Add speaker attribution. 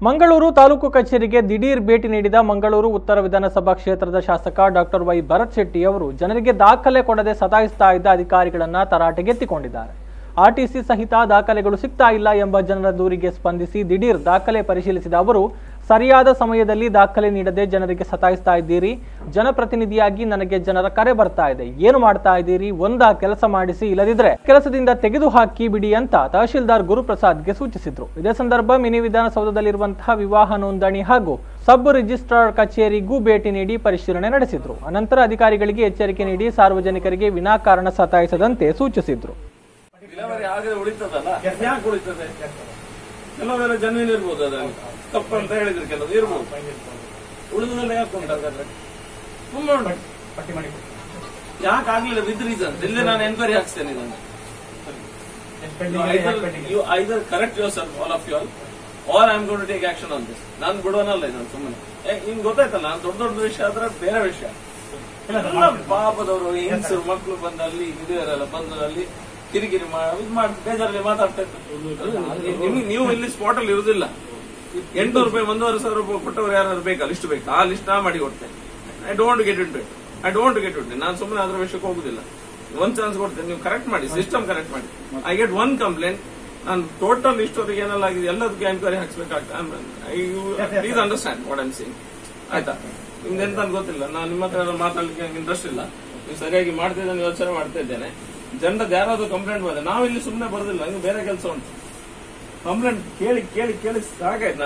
Speaker 1: ಮಂಗಳೂರು ತಾಲೂಕು ಕಚೇರಿಗೆ ದಿಢೀರ್ ಭೇಟಿ ನೀಡಿದ ಮಂಗಳೂರು ಉತ್ತರ ವಿಧಾನಸಭಾ ಕ್ಷೇತ್ರದ ಶಾಸಕ ಡಾಕ್ಟರ್ ವೈ ಭರತ್ ಶೆಟ್ಟಿ ಅವರು ಜನರಿಗೆ ದಾಖಲೆ ಕೊಡದೆ ಸತಾಯಿಸ್ತಾ ಇದ್ದ ಅಧಿಕಾರಿಗಳನ್ನು ತರಾಟೆಗೆತ್ತಿಕೊಂಡಿದ್ದಾರೆ. ಆರ್ಟಿಸಿ ಸಹಿತ ದಾಖಲೆಗಳು ಸಿಗ್ತಾ ಇಲ್ಲ ಎಂಬ ಜನರ ದೂರಿಗೆ ಸ್ಪಂದಿಸಿ ದಿಢೀರ್ ದಾಖಲೆ ಪರಿಶೀಲಿಸಿದ ಅವರು, ಸರಿಯಾದ ಸಮಯದಲ್ಲಿ ದಾಖಲೆ ನೀಡದೆ ಜನರಿಗೆ ಸತಾಯಿಸ್ತಾ ಇದ್ದೀರಿ, ಜನಪ್ರತಿನಿಧಿಯಾಗಿ ನನಗೆ ಜನರ ಕರೆ ಬರ್ತಾ ಇದೆ, ಏನು ಮಾಡ್ತಾ ಇದ್ದೀರಿ, ಕೆಲಸ ಮಾಡಿಸಿ, ಇಲ್ಲದಿದ್ರೆ ಕೆಲಸದಿಂದ ತೆಗೆದುಹಾಕಿ ಬಿಡಿ ಅಂತ ತಹಶೀಲ್ದಾರ್ ಗುರುಪ್ರಸಾದ್ಗೆ ಸೂಚಿಸಿದ್ರು. ಇದೇ ಸಂದರ್ಭ ಮಿನಿ ವಿಧಾನಸೌಧದಲ್ಲಿರುವಂತಹ ವಿವಾಹ ನೋಂದಣಿ ಹಾಗೂ ಸಬ್ ರಿಜಿಸ್ಟ್ರಾರ್ ಕಚೇರಿಗೂ ಭೇಟಿ ನೀಡಿ ಪರಿಶೀಲನೆ ನಡೆಸಿದ್ರು. ಅನಂತರ ಅಧಿಕಾರಿಗಳಿಗೆ ಎಚ್ಚರಿಕೆ ನೀಡಿ ಸಾರ್ವಜನಿಕರಿಗೆ ವಿನಾಕಾರಣ ಸತಾಯಿಸದಂತೆ ಸೂಚಿಸಿದ್ರು.
Speaker 2: ಕೆಲವೆಲ್ಲ ಜಮೀನು ಇರ್ಬೋದು, ಅದ್ರಲ್ಲಿ ತಪ್ಪು ಅಂತ ಹೇಳಿದ್ರೆ ಕೆಲವು ಇರ್ಬೋದು, ಉಳಿದೆಲ್ಲ ಯಾಕೆ ಉಂಟಾದ್ರೆ ಯಾಕೆ ಆಗ್ಲಿಲ್ಲ ವಿತ್ ರೀಸನ್ ಇಲ್ಲಿ ನಾನು ಎನ್ಕ್ವೈರಿ ಹಾಕ್ಸ್ತೇನೆ. Either correct yourself all of you all are I am going to take action on this. ನಾನು ಬಿಡೋನಲ್ಲ ನಾನು ಸುಮ್ಮನೆ. ನಿಮ್ಗೆ ಗೊತ್ತಾಯ್ತಲ್ಲ, ನಾನು ದೊಡ್ಡ ದೊಡ್ಡ ವಿಷಯ ಆದ್ರೆ ಬೇರೆ ವಿಷಯ. ಪಾಪದವರು ಹೆಂಗಸರು ಮಕ್ಕಳು ಬಂದು ಅಲ್ಲಿ ಇರಲ್ಲ, ಬಂದು ಅಲ್ಲಿ ಕಿರಿಕಿರಿ ಮಾಡಿ ಬೇಜಾರಲ್ಲಿ ಮಾತಾಡ್ತಾ ಇತ್ತು. ನೀವು ಇಲ್ಲಿ ಸ್ಪಾಟ್ ಅಲ್ಲಿ ಇರುದಿಲ್ಲ. 800 ರೂಪಾಯಿ 1,500 ರೂಪಾಯಿ ಕೊಟ್ಟವ್ರು ಯಾರು ಬೇಕಾ, ಲಿಸ್ಟ್ ಬೇಕಾ, ಆ ಲಿಸ್ಟ್ ನಾ ಮಾಡಿ ಕೊಡ್ತೇನೆ. ಐ ಡೋಂಟ್ ಗೆಟ್ ಇಟ್ ನಾನು ಸುಮ್ಮನೆ ಅದ್ರ ವಿಷಯಕ್ಕೆ ಹೋಗುದಿಲ್ಲ. ಒಂದ್ ಚಾನ್ಸ್ ಕೊಡ್ತೇನೆ, ನೀವು ಕರೆಕ್ಟ್ ಮಾಡಿ, ಸಿಸ್ಟಮ್ ಕರೆಕ್ಟ್ ಮಾಡಿ. ಐ ಗೆಟ್ ಒನ್ ಕಂಪ್ಲೇಂಟ್, ನಾನು ಟೋಟಲ್ ಇಷ್ಟೊತ್ತಿಗೆ ಏನೆಲ್ಲ ಆಗಿದೆ ಎಲ್ಲದಕ್ಕೆ ಎನ್ಕ್ವೈರಿ ಹಾಕ್ಸ್ಬೇಕಾಗ್ತದೆ. Please understand what I am saying, ಆಯ್ತಾ? ನಿಮ್ದು ಎಂತ ಗೊತ್ತಿಲ್ಲ, ನಾನು ನಿಮ್ಮ ಹತ್ರ ಮಾತಾಡ್ಲಿಕ್ಕೆ ಇಂಟ್ರೆಸ್ಟ್ ಇಲ್ಲ. ನೀವು ಸರಿಯಾಗಿ ಮಾಡ್ತಿದ್ದೇನೆ, ಯೋಚನೆ ಮಾಡ್ತಾ ಇದ್ದೇನೆ. ಜನರದ್ದು ಯಾರಾದ್ರೂ ಕಂಪ್ಲೇಂಟ್ ಬಂದ್ರೆ ನಾವಿಲ್ಲಿ ಸುಮ್ಮನೆ ಬರೋದಿಲ್ಲ, ನಂಗೆ ಬೇರೆ ಕೆಲಸ ಉಂಟು. ಕಂಪ್ಲೇಂಟ್ ಕೇಳಿ ಕೇಳಿ ಕೇಳಿ ಸಾಕಾಯ್ತು.